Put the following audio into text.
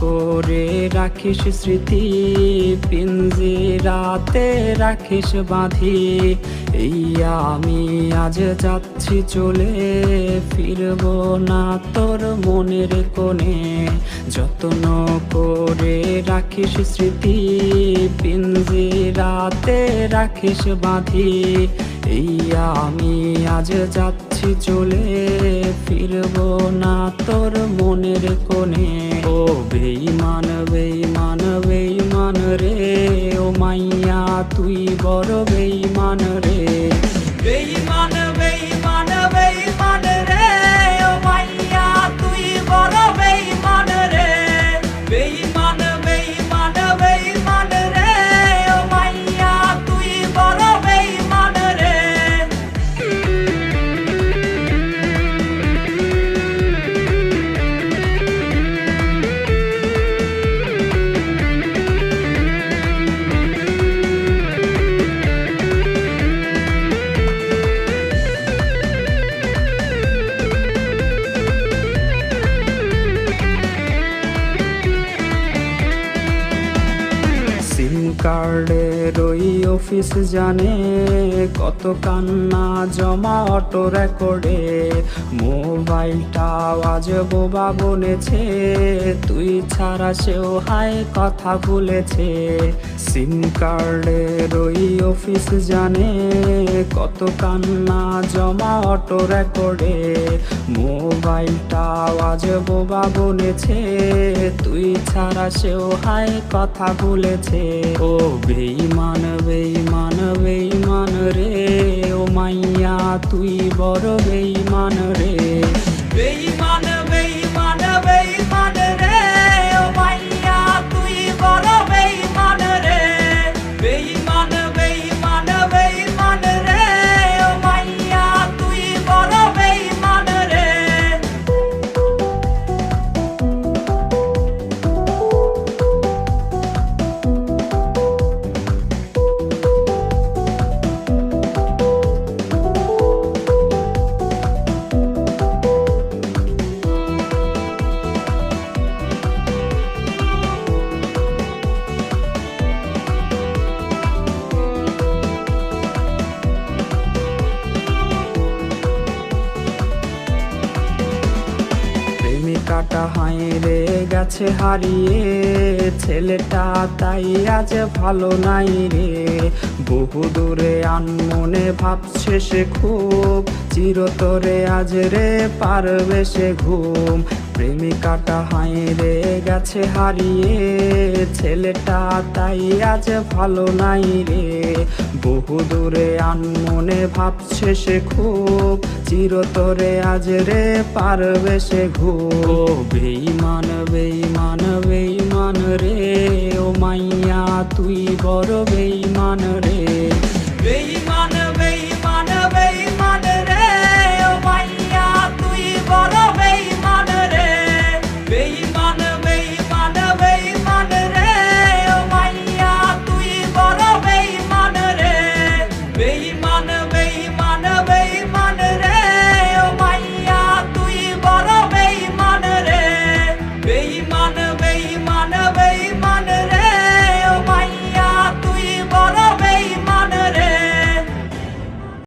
করে রাখিস স্মৃতি, পিঞ্জিরাতে রাখিস বাঁধি। এই আমি আজ যাচ্ছি চলে, ফিরব না তোর মনের কোণে। যত্ন করে রাখিস স্মৃতি, পিঞ্জিরাতে রাখিস বাঁধি। এই আমি আজ যাচ্ছি চলে, ফিরব না তোর মনের কোণে। ও বেঈমান বেঈমান বেঈমান রে, ও মাইয়া তুই বড় বেঈমান রে। বেঈমান বেঈমান বেঈমান রে, ও মাইয়া তুই বড় বেঈমান রে। বেঈমান বেঈমান বেঈমান রে, ও মাইয়া তুই বড় বেঈমান রে। সিম কার্ডের ওই অফিস জানে, কত কান্না জমা অটো রেকর্ডে। মোবাইলটা আজ বোবা বনেছে, তুই ছাড়া সেও হায় কথা ভুলেছে। সিম কার্ডের ওই অফিস জানে, কত কান্না জমা অটো রেকর্ডে। মোবাইলটা আজ বোবা বনেছে, তুই ছাড়া সেও হায় কথা ভুলেছে। ও বেঈমান বেঈমান বেঈমান রে, ও মাইয়া তুই বড় বেঈমান রে। বেঈমান বেঈমান বেঈমান রে, ও মাইয়া তুই বড় বেঈমান রে। বেঈমান বেঈমান বেঈমান রে, ও মাইয়া তুই বড় বেঈমান রে। প্রেমিকাটা হাইরে গেছে হারিয়ে, ছেলেটা তাই আজ ভালো নাই রে। বহু দূরে আনমনে ভাবছে সে খুব, চিরতরে আজ রে পারবে সে ঘুম। প্রেমিকাটা হাইরে গেছে হারিয়ে, ছেলেটা তাই আজ ভালো নাই রে। বহু দূরে আনমনে ভাবছে সে খুব, চিরতরে আজ রে পারবে সে ঘুম। ও বেঈমান বেঈমান বেঈমান রে, ও মাইয়া তুই বড় বেঈমান রে। বেঈমান বেঈমান বেঈমান রে, ও মাইয়া তুই বড় বেঈমান রে। বেঈমান বেঈমান বেঈমান রে, ও মাইয়া তুই বড় বেঈমান রে। বেঈমান বেঈমান বেঈমান রে, ও মাইয়া তুই বড় বেঈমান রে। বেঈমান